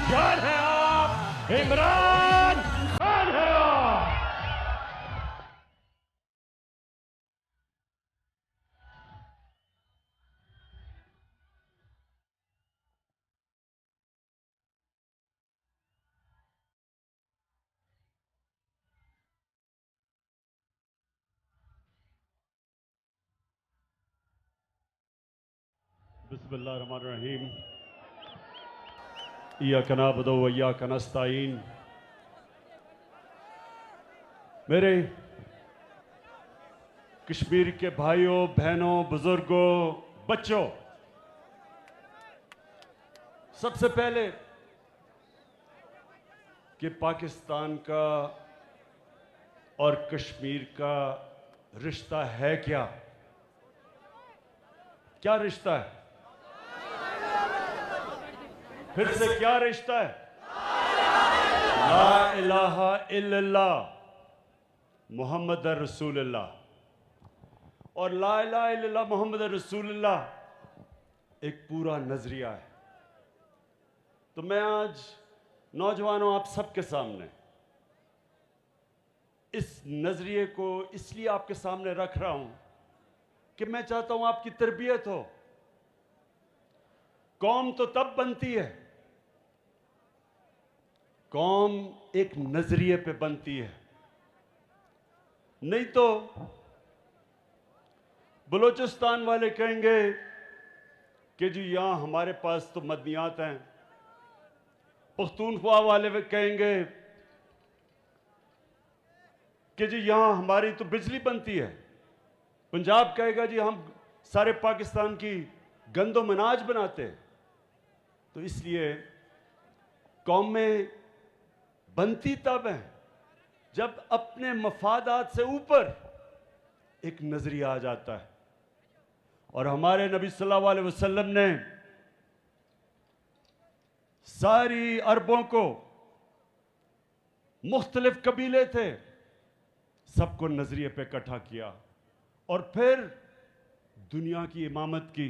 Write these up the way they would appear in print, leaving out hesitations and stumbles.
जान है आप, इमरान खान है आप। बिस्मिल्लाहिर्रहमानिर्रहीम। इय्याका नअबुदु व इय्याका नस्तईन। मेरे कश्मीर के भाइयों, बहनों, बुजुर्गों, बच्चों, सबसे पहले कि पाकिस्तान का और कश्मीर का रिश्ता है क्या? क्या रिश्ता है? फिर से क्या रिश्ता है? ला इलाहा इल्लल्लाह मुहम्मद रसूलुल्लाह। और ला इलाहा इल्लल्लाह मुहम्मद रसूलुल्लाह एक पूरा नजरिया है। तो मैं आज नौजवानों, आप सबके सामने इस नजरिए को इसलिए आपके सामने रख रहा हूं कि मैं चाहता हूं आपकी तरबियत हो। कौम तो तब बनती है, कौम एक नजरिए पे बनती है। नहीं तो बलूचिस्तान वाले कहेंगे कि जी यहां हमारे पास तो मदनियात हैं, पख्तूनख्वा वाले कहेंगे कि जी यहां हमारी तो बिजली बनती है, पंजाब कहेगा जी हम सारे पाकिस्तान की गंदो मनाज बनाते हैं। तो इसलिए कौमें बनती तब है जब अपने मफादात से ऊपर एक नजरिया आ जाता है। और हमारे नबी सल्लल्लाहु अलैहि वसल्लम ने सारी अरबों को, मुख्तलिफ कबीले थे, सबको नजरिए पे इकट्ठा किया और फिर दुनिया की इमामत की।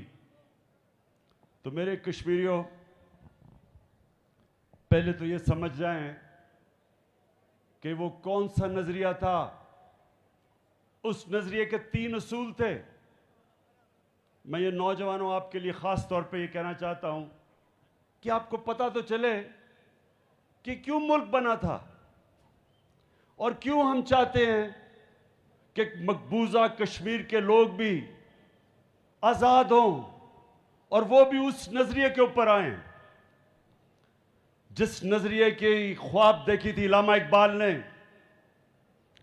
तो मेरे कश्मीरियों, पहले तो ये समझ जाएं कि वो कौन सा नजरिया था। उस नजरिए के 3 उसूल थे। मैं ये नौजवानों आपके लिए खास तौर पे ये कहना चाहता हूं कि आपको पता तो चले कि क्यों मुल्क बना था और क्यों हम चाहते हैं कि मकबूजा कश्मीर के लोग भी आजाद हों और वो भी उस नजरिए के ऊपर आए जिस नजरिए की ख्वाब देखी थी अल्लामा इकबाल ने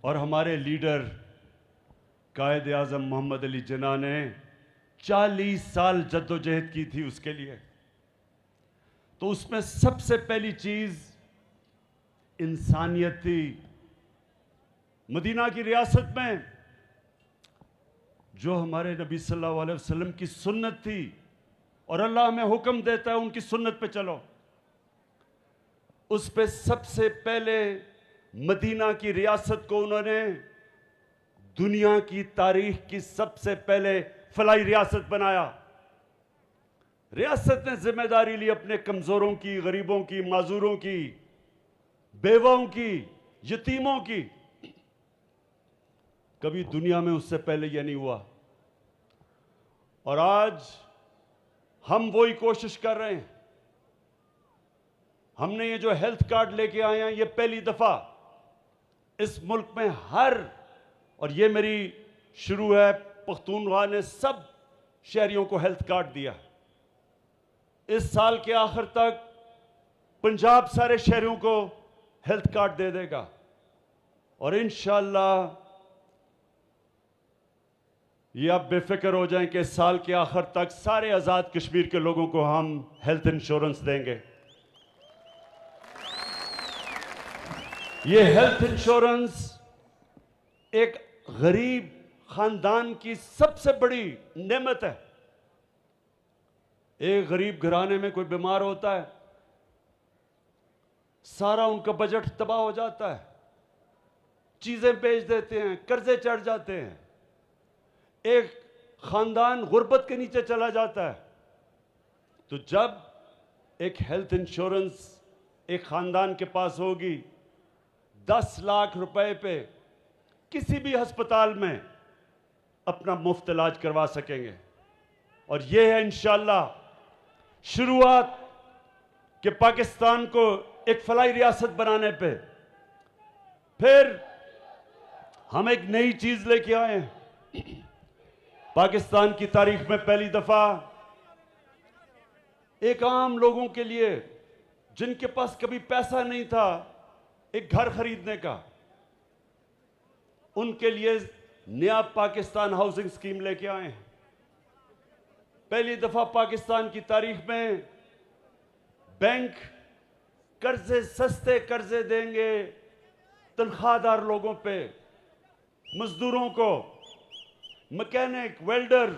और हमारे लीडर कायद आजम मोहम्मद अली जिन्ना ने 40 साल जद्दोजहद की थी उसके लिए। तो उसमें सबसे पहली चीज इंसानियत थी। मदीना की रियासत में जो हमारे नबी सल्लल्लाहु अलैहि वसल्लम की सुन्नत थी और अल्लाह हमें हुक्म देता है उनकी सुन्नत पे चलो, उस पे सबसे पहले मदीना की रियासत को उन्होंने दुनिया की तारीख की सबसे पहले फलाई रियासत बनाया। रियासत ने जिम्मेदारी ली अपने कमजोरों की, गरीबों की, माजूरों की, बेवाओं की, यतीमों की। कभी दुनिया में उससे पहले यह नहीं हुआ। और आज हम वही कोशिश कर रहे हैं। हमने ये जो हेल्थ कार्ड लेके आए हैं, ये पहली दफा इस मुल्क में और ये मेरी शुरू है, पख्तूनख्वा ने सब शहरियों को हेल्थ कार्ड दिया। इस साल के आखिर तक पंजाब सारे शहरियों को हेल्थ कार्ड दे देगा और इंशाअल्लाह ये आप बेफिक्र हो जाएं कि साल के आखिर तक सारे आजाद कश्मीर के लोगों को हम हेल्थ इंश्योरेंस देंगे। ये हेल्थ इंश्योरेंस एक गरीब खानदान की सबसे बड़ी नेमत है। एक गरीब घराने में कोई बीमार होता है, सारा उनका बजट तबाह हो जाता है, चीजें बेच देते हैं, कर्जे चढ़ जाते हैं, एक खानदान गुर्बत के नीचे चला जाता है। तो जब एक हेल्थ इंश्योरेंस एक खानदान के पास होगी 10 लाख रुपए पे किसी भी अस्पताल में अपना मुफ्त इलाज करवा सकेंगे। और यह है इंशाअल्लाह शुरुआत कि पाकिस्तान को एक फलाई रियासत बनाने पे। फिर हम एक नई चीज लेके आए हैं। पाकिस्तान की तारीख में पहली दफा एक आम लोगों के लिए जिनके पास कभी पैसा नहीं था एक घर खरीदने का, उनके लिए नया पाकिस्तान हाउसिंग स्कीम लेके आए हैं। पहली दफा पाकिस्तान की तारीख में बैंक कर्जे, सस्ते कर्जे देंगे तनख्वाहदार लोगों पे, मजदूरों को, मैकेनिक, वेल्डर,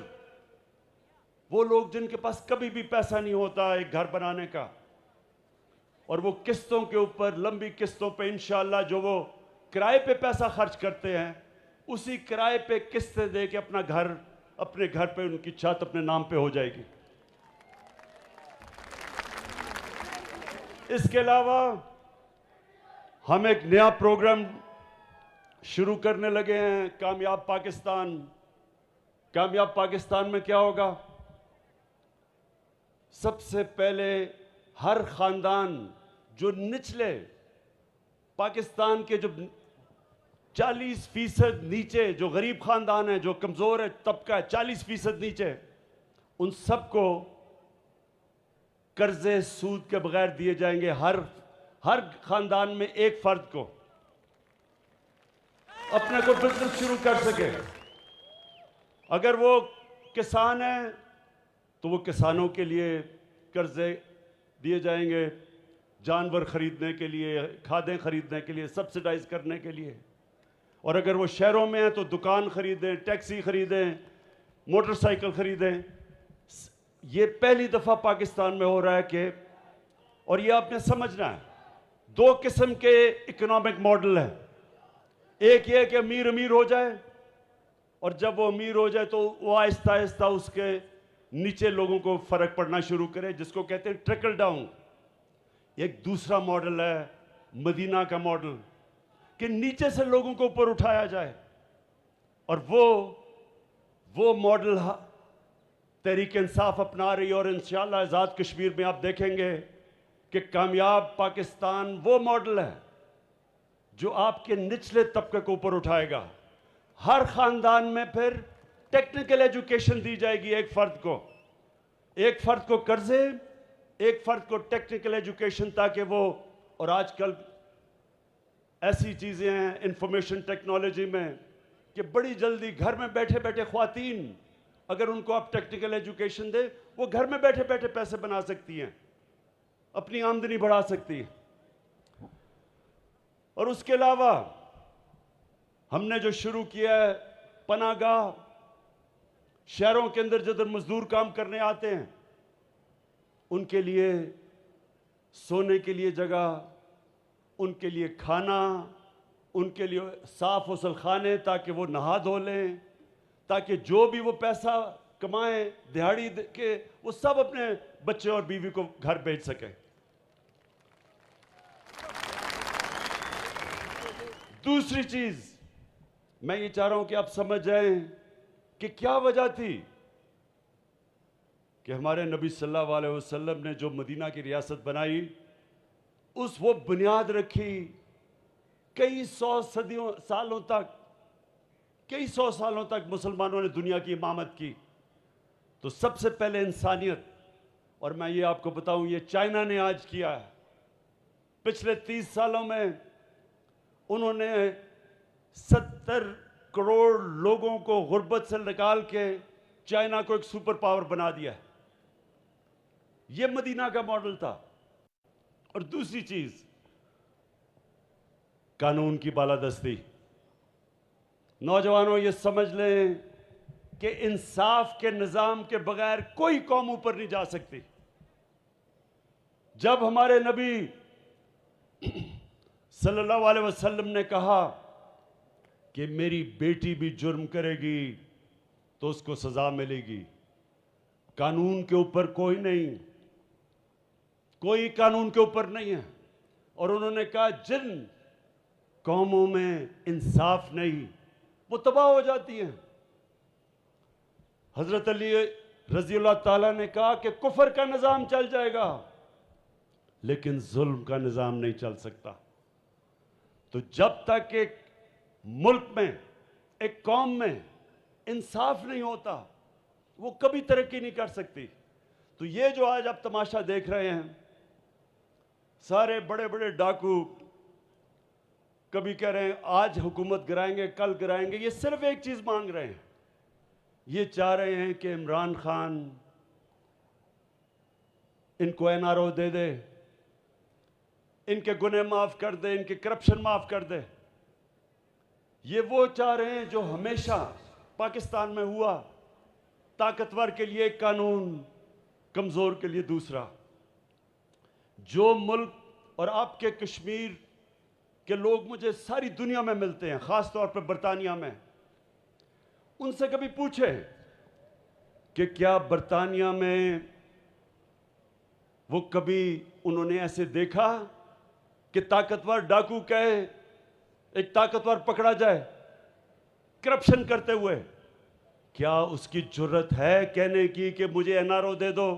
वो लोग जिनके पास कभी भी पैसा नहीं होता एक घर बनाने का, और वो किस्तों के ऊपर, लंबी किस्तों पे इंशाअल्लाह जो वो किराए पे पैसा खर्च करते हैं उसी किराए पे किस्तें दे के अपना घर, अपने घर पे उनकी छत अपने नाम पे हो जाएगी। इसके अलावा हम एक नया प्रोग्राम शुरू करने लगे हैं, कामयाब पाकिस्तान। कामयाब पाकिस्तान में क्या होगा? सबसे पहले हर खानदान जो निचले पाकिस्तान के जो 40% नीचे जो गरीब खानदान है, जो कमजोर है तबका है, 40% नीचे, उन सबको कर्जे सूद के बगैर दिए जाएंगे। हर खानदान में एक फर्द को अपने को बिजनेस शुरू कर सके। अगर वो किसान है तो वो किसानों के लिए कर्जे दिए जाएंगे, जानवर खरीदने के लिए, खादें खरीदने के लिए, सब्सिडाइज करने के लिए। और अगर वो शहरों में है तो दुकान खरीदें, टैक्सी खरीदें, मोटरसाइकिल खरीदें। ये पहली दफा पाकिस्तान में हो रहा है कि, और ये आपने समझना है, दो किस्म के इकोनॉमिक मॉडल हैं। एक ये कि अमीर अमीर हो जाए, और जब वो अमीर हो जाए तो वो आहिस्ता आहिस्ता उसके नीचे लोगों को फर्क पड़ना शुरू करे, जिसको कहते हैं ट्रिकल डाउन। एक दूसरा मॉडल है मदीना का मॉडल, कि नीचे से लोगों को ऊपर उठाया जाए। और वो मॉडल तहरीक इंसाफ अपना रही है। और इंशाअल्लाह आज़ाद कश्मीर में आप देखेंगे कि कामयाब पाकिस्तान वो मॉडल है जो आपके निचले तबके को ऊपर उठाएगा। हर खानदान में फिर टेक्निकल एजुकेशन दी जाएगी, एक फर्द को कर्जे, एक फर्द को टेक्निकल एजुकेशन, ताकि वो, और आजकल ऐसी चीजें हैं इंफॉर्मेशन टेक्नोलॉजी में कि बड़ी जल्दी घर में बैठे बैठे ख्वातीन, अगर उनको आप टेक्निकल एजुकेशन दे, वो घर में बैठे बैठे पैसे बना सकती हैं, अपनी आमदनी बढ़ा सकती है। और उसके अलावा हमने जो शुरू किया है पनागाह, शहरों के अंदर जिधर मजदूर काम करने आते हैं उनके लिए सोने के लिए जगह, उनके लिए खाना, उनके लिए साफ गसल खाने ताकि वो नहा धो लें, ताकि जो भी वो पैसा कमाएं दिहाड़ी के, वो सब अपने बच्चे और बीवी को घर भेज सकें। दूसरी चीज मैं ये चाह रहा हूं कि आप समझ जाएं कि क्या वजह थी कि हमारे नबी सल्लल्लाहु अलैहि वसल्लम ने जो मदीना की रियासत बनाई, वो बुनियाद रखी कई सौ सालों तक मुसलमानों ने दुनिया की इमामत की। तो सबसे पहले इंसानियत, और मैं ये आपको बताऊं, ये चाइना ने आज किया है। पिछले 30 सालों में उन्होंने 70 करोड़ लोगों को गुर्बत से निकाल के चाइना को एक सुपर पावर बना दिया है। यह मदीना का मॉडल था। और दूसरी चीज, कानून की बालादस्ती। नौजवानों ये समझ लें कि इंसाफ के निजाम के बगैर कोई कौम ऊपर नहीं जा सकती। जब हमारे नबी सल्लल्लाहु अलैहि वसल्लम ने कहा कि मेरी बेटी भी जुर्म करेगी तो उसको सजा मिलेगी, कानून के ऊपर कोई नहीं, कोई कानून के ऊपर नहीं है। और उन्होंने कहा जिन कौमों में इंसाफ नहीं वो तबाह हो जाती हैं। हजरत अली रज़ियल्लाहु ताला ने कहा कि कुफर का निज़ाम चल जाएगा लेकिन जुल्म का निज़ाम नहीं चल सकता। तो जब तक एक मुल्क में, एक कौम में इंसाफ नहीं होता वो कभी तरक्की नहीं कर सकती। तो ये जो आज आप तमाशा देख रहे हैं, सारे बड़े बड़े डाकू कभी कह रहे हैं आज हुकूमत गिराएंगे, कल गिराएंगे, ये सिर्फ एक चीज मांग रहे हैं, ये चाह रहे हैं कि इमरान खान इनको एनआरओ दे दे, इनके गुनाह माफ कर दे, इनके करप्शन माफ कर दे। ये वो चाह रहे हैं जो हमेशा पाकिस्तान में हुआ, ताकतवर के लिए एक कानून, कमजोर के लिए दूसरा। जो मुल्क और आपके कश्मीर के लोग मुझे सारी दुनिया में मिलते हैं, खास तौर पर बरतानिया में, उनसे कभी पूछे कि क्या बरतानिया में वो कभी उन्होंने ऐसे देखा कि ताकतवर डाकू कहे एक ताकतवर पकड़ा जाए करप्शन करते हुए? क्या उसकी जुर्रत है कहने की कि मुझे एनआरओ दे दो,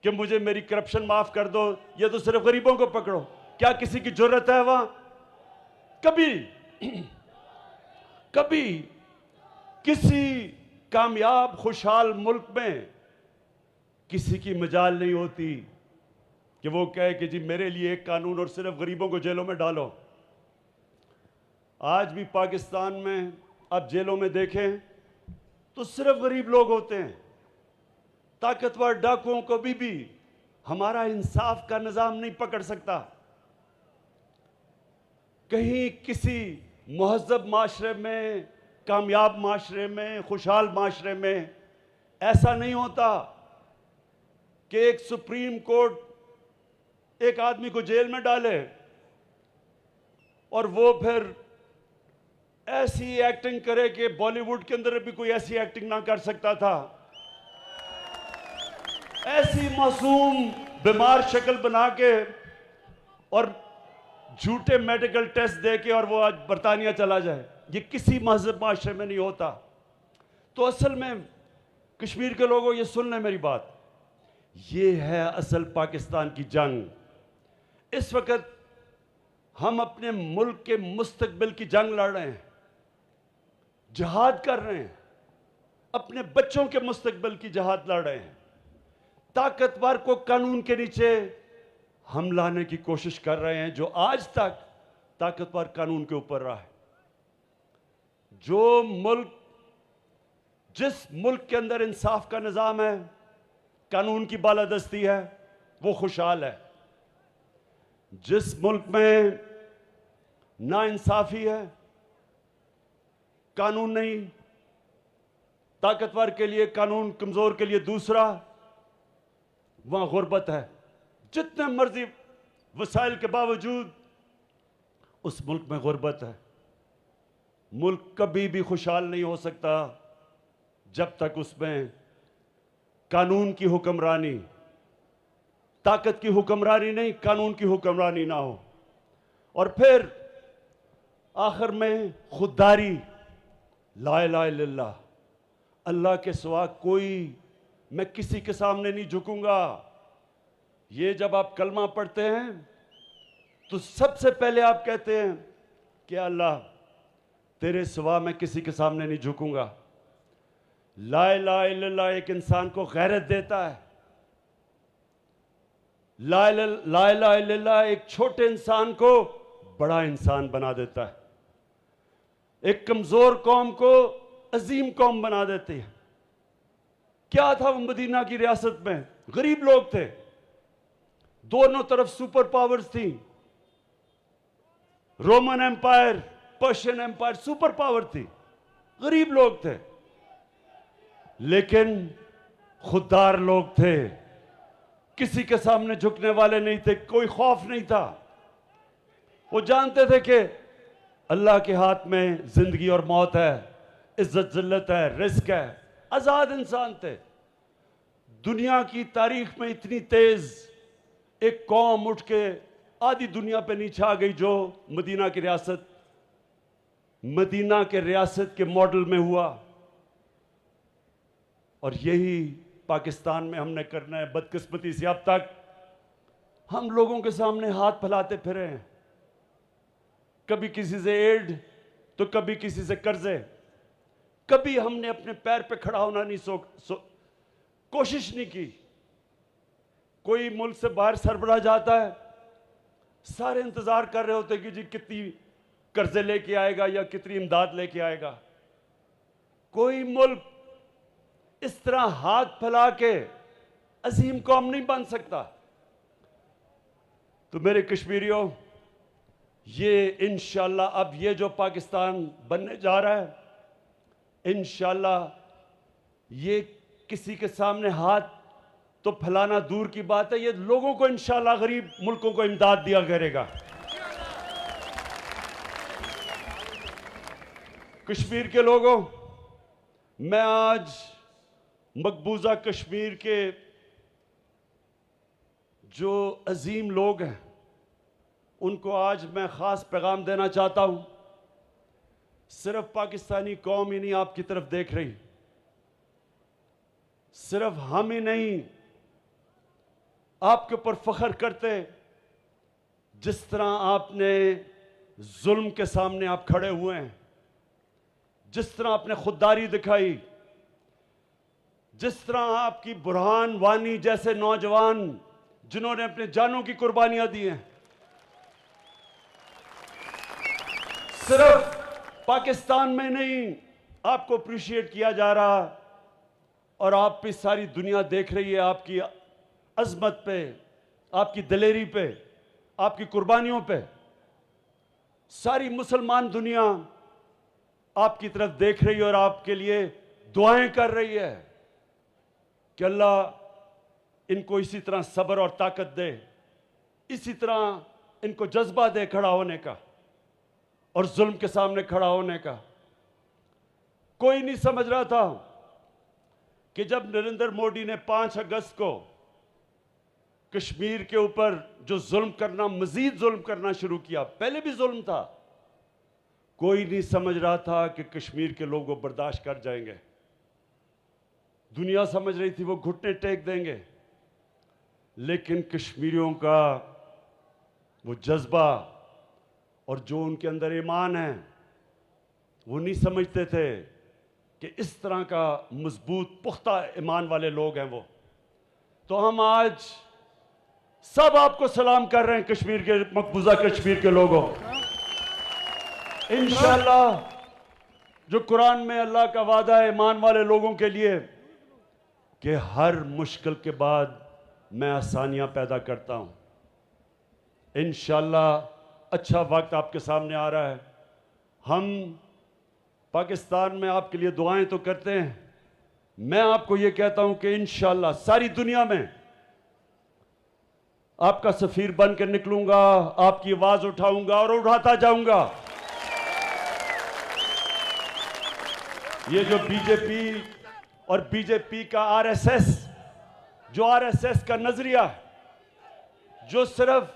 कि मुझे मेरी करप्शन माफ कर दो, ये तो सिर्फ गरीबों को पकड़ो? क्या किसी की जुर्रत है वहां? कभी कभी किसी कामयाब खुशहाल मुल्क में किसी की मजाल नहीं होती कि वो कहे कि जी मेरे लिए एक कानून और सिर्फ गरीबों को जेलों में डालो। आज भी पाकिस्तान में आप जेलों में देखें तो सिर्फ गरीब लोग होते हैं। ताकतवर डाकुओं को भी हमारा इंसाफ का निज़ाम नहीं पकड़ सकता। कहीं किसी मुहज़्ज़ब माशरे में, कामयाब माशरे में, खुशहाल माशरे में ऐसा नहीं होता कि एक सुप्रीम कोर्ट एक आदमी को जेल में डाले और वो फिर ऐसी एक्टिंग करे कि बॉलीवुड के अंदर भी कोई ऐसी एक्टिंग ना कर सकता था। ऐसी मासूम बीमार शक्ल बना के और झूठे मेडिकल टेस्ट दे के और वो आज बरतानिया चला जाए, ये किसी मजहब माशरे में नहीं होता। तो असल में कश्मीर के लोगों, ये सुन लें मेरी बात, ये है असल पाकिस्तान की जंग। इस वक्त हम अपने मुल्क के मुस्तकबिल की जंग लड़ रहे हैं, जिहाद कर रहे हैं, अपने बच्चों के मुस्तकबिल की जिहाद लड़ रहे हैं। ताकतवर को कानून के नीचे हम लाने की कोशिश कर रहे हैं, जो आज तक ताकतवर कानून के ऊपर रहा है। जो मुल्क, जिस मुल्क के अंदर इंसाफ का निज़ाम है, कानून की बालादस्ती है, वो खुशहाल है। जिस मुल्क में नाइंसाफी है, कानून नहीं, ताकतवर के लिए कानून, कमजोर के लिए दूसरा, वहां गुर्बत है। जितने मर्जी वसाइल के बावजूद उस मुल्क में गुर्बत है। मुल्क कभी भी खुशहाल नहीं हो सकता जब तक उसमें कानून की हुक्मरानी, ताकत की हुक्मरानी नहीं, कानून की हुक्मरानी ना हो। और फिर आखिर में खुददारी, ला इलाहा इल्लल्लाह, अल्लाह के सिवा कोई, मैं किसी के सामने नहीं झुकूंगा। ये जब आप कलमा पढ़ते हैं तो सबसे पहले आप कहते हैं कि अल्लाह तेरे सिवा मैं किसी के सामने नहीं झुकूंगा। ला इलाहा इल्लल्लाह एक इंसान को गैरत देता है। ला इलाहा इल्लल्लाह एक छोटे इंसान को बड़ा इंसान बना देता है, एक कमजोर कौम को अजीम कौम बना देती है। क्या था वो मदीना की रियासत में? गरीब लोग थे, दोनों तरफ सुपर पावर्स थी। Roman empire, Persian empire super power थी, गरीब लोग थे, लेकिन खुददार लोग थे, किसी के सामने झुकने वाले नहीं थे, कोई खौफ नहीं था। वो जानते थे कि अल्लाह के हाथ में जिंदगी और मौत है, इज्जत जिल्लत है, रिस्क है। आजाद इंसान थे। दुनिया की तारीख में इतनी तेज एक कौम उठ के आधी दुनिया पे नीचे आ गई, जो मदीना की रियासत के मॉडल में हुआ। और यही पाकिस्तान में हमने करना है। बदकिस्मती से अब तक हम लोगों के सामने हाथ फैलाते फिरे हैं, कभी किसी से एड तो कभी किसी से कर्जे। कभी हमने अपने पैर पे खड़ा होना नहीं कोशिश नहीं की। कोई मुल्क से बाहर सरबराह जाता है, सारे इंतजार कर रहे होते कि जी कितनी कर्जे लेके आएगा या कितनी इमदाद लेके आएगा। कोई मुल्क इस तरह हाथ फैला के अजीम कौम नहीं बन सकता। तो मेरे कश्मीरियों, ये इंशाल्लाह अब ये जो पाकिस्तान बनने जा रहा है, इंशाल्लाह ये किसी के सामने हाथ तो फैलाना दूर की बात है, ये लोगों को इंशाल्लाह गरीब मुल्कों को इमदाद दिया करेगा। कश्मीर के लोगों, मैं आज मकबूजा कश्मीर के जो अजीम लोग हैं उनको आज मैं ख़ास पैगाम देना चाहता हूं। सिर्फ पाकिस्तानी कौम ही नहीं आपकी तरफ देख रही, सिर्फ हम ही नहीं आपके ऊपर फख्र करते। जिस तरह आपने जुल्म के सामने आप खड़े हुए हैं, जिस तरह आपने खुददारी दिखाई, जिस तरह आपकी बुरहान वानी जैसे नौजवान जिन्होंने अपने जानों की कुर्बानियां दी हैं, सिर्फ पाकिस्तान में नहीं आपको अप्रिशिएट किया जा रहा, और आप पे सारी दुनिया देख रही है आपकी अजमत पे, आपकी दिलेरी पे, आपकी कुर्बानियों पे। सारी मुसलमान दुनिया आपकी तरफ देख रही है और आपके लिए दुआएं कर रही है कि अल्लाह इनको इसी तरह सब्र और ताकत दे, इसी तरह इनको जज्बा दे खड़ा होने का और जुल्म के सामने खड़ा होने का। कोई नहीं समझ रहा था कि जब नरेंद्र मोदी ने 5 अगस्त को कश्मीर के ऊपर जो जुल्म करना, मजीद जुल्म करना शुरू किया, पहले भी जुल्म था, कोई नहीं समझ रहा था कि कश्मीर के लोग वो बर्दाश्त कर जाएंगे। दुनिया समझ रही थी वो घुटने टेक देंगे, लेकिन कश्मीरियों का वो जज्बा और जो उनके अंदर ईमान है, वो नहीं समझते थे कि इस तरह का मजबूत पुख्ता ईमान वाले लोग हैं वो। तो हम आज सब आपको सलाम कर रहे हैं, कश्मीर के, मकबूजा कश्मीर के लोगों। इंशाअल्लाह जो कुरान में अल्लाह का वादा है ईमान वाले लोगों के लिए कि हर मुश्किल के बाद मैं आसानियां पैदा करता हूं। इंशाअल्लाह अच्छा वक्त आपके सामने आ रहा है। हम पाकिस्तान में आपके लिए दुआएं तो करते हैं, मैं आपको यह कहता हूं कि इंशाअल्लाह सारी दुनिया में आपका सफीर बन के निकलूंगा, आपकी आवाज उठाऊंगा और उठाता जाऊंगा। ये जो बीजेपी और बीजेपी का आरएसएस, जो आरएसएस का नजरिया है, जो सिर्फ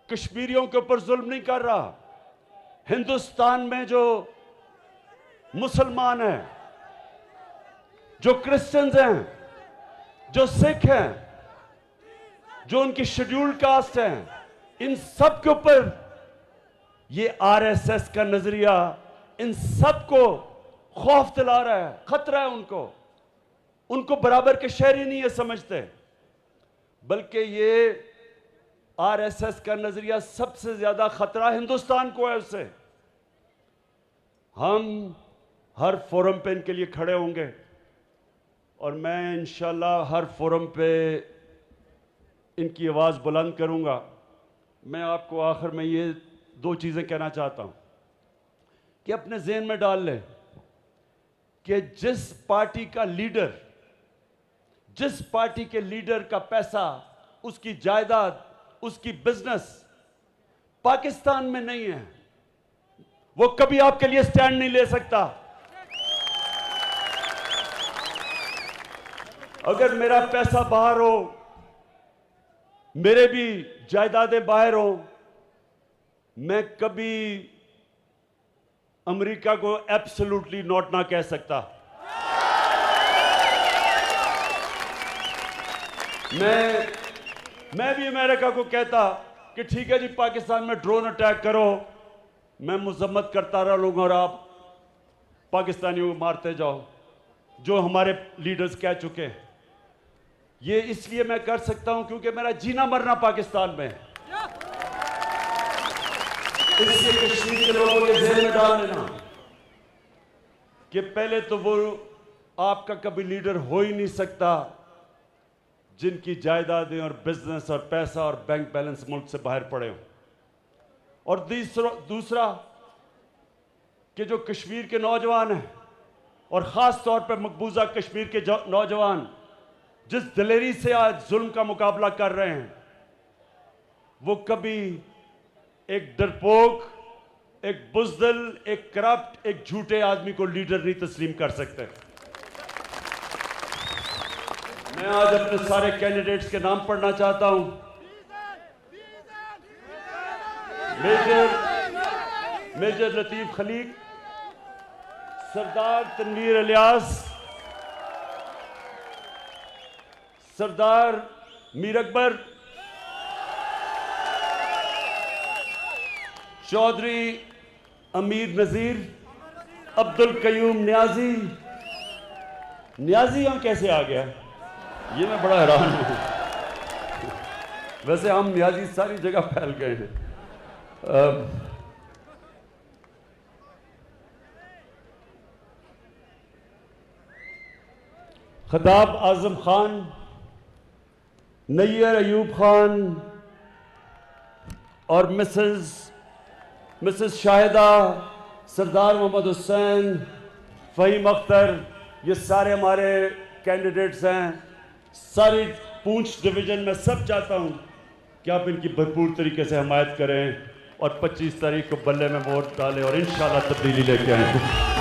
कश्मीरियों के ऊपर जुल्म नहीं कर रहा, हिंदुस्तान में जो मुसलमान हैं, जो क्रिश्चियंस हैं, जो सिख हैं, जो उनकी शेड्यूल्ड कास्ट हैं, इन सब के ऊपर ये आरएसएस का नजरिया इन सब को खौफ दिला रहा है, खतरा है उनको बराबर के शहरी नहीं ये समझते, बल्कि ये आरएसएस का नजरिया सबसे ज्यादा खतरा हिंदुस्तान को है उससे। हम हर फोरम पे इनके लिए खड़े होंगे और मैं इंशाल्लाह हर फोरम पे इनकी आवाज़ बुलंद करूंगा। मैं आपको आखिर में ये 2 चीज़ें कहना चाहता हूं कि अपने ज़हन में डाल लें कि जिस पार्टी के लीडर का पैसा, उसकी जायदाद, उसकी बिजनेस पाकिस्तान में नहीं है, वो कभी आपके लिए स्टैंड नहीं ले सकता। अगर मेरा पैसा बाहर हो, मेरे भी जायदादें बाहर हो, मैं कभी अमेरिका को एब्सोल्युटली नॉट ना कह सकता। मैं भी अमेरिका को कहता कि ठीक है जी, पाकिस्तान में ड्रोन अटैक करो, मैं मजम्मत करता रहा लूंगा और आप पाकिस्तानियों को मारते जाओ, जो हमारे लीडर्स कह चुके हैं। ये इसलिए मैं कर सकता हूं क्योंकि मेरा जीना मरना पाकिस्तान में है। इसलिए कश्मीर के लोगों के ज़हन में डाल लेना कि पहले तो वो आपका कभी लीडर हो ही नहीं सकता जिनकी जायदादें और बिजनेस और पैसा और बैंक बैलेंस मुल्क से बाहर पड़े हो। और दूसरा कि जो कश्मीर के नौजवान हैं और ख़ास तौर पर मकबूजा कश्मीर के नौजवान जिस दिलेरी से आज जुल्म का मुकाबला कर रहे हैं, वो कभी एक डरपोक, एक बुज़दिल, एक करप्ट, एक झूठे आदमी को लीडर नहीं तस्लीम कर सकते। मैं आज अपने सारे कैंडिडेट्स के नाम पढ़ना चाहता हूं। मेजर लतीफ खलीक, सरदार तनवीर इलियास, सरदार मीर अकबर, चौधरी अमीर नजीर, अब्दुल कयूम न्याजी। न्याजी यहां कैसे आ गया, ये मैं बड़ा हैरान हूं। वैसे हम न्याजी सारी जगह फैल गए हैं। खताब आजम खान, नैयर अयूब खान और मिसेस शाहिदा, सरदार मोहम्मद हुसैन, फ़हीम अख्तर, ये सारे हमारे कैंडिडेट्स हैं। सारी पूंछ डिवीज़न में सब चाहता हूं कि आप इनकी भरपूर तरीके से हमायत करें और 25 तारीख को बल्ले में वोट डालें और इंशाल्लाह तब्दीली लेके आएँ।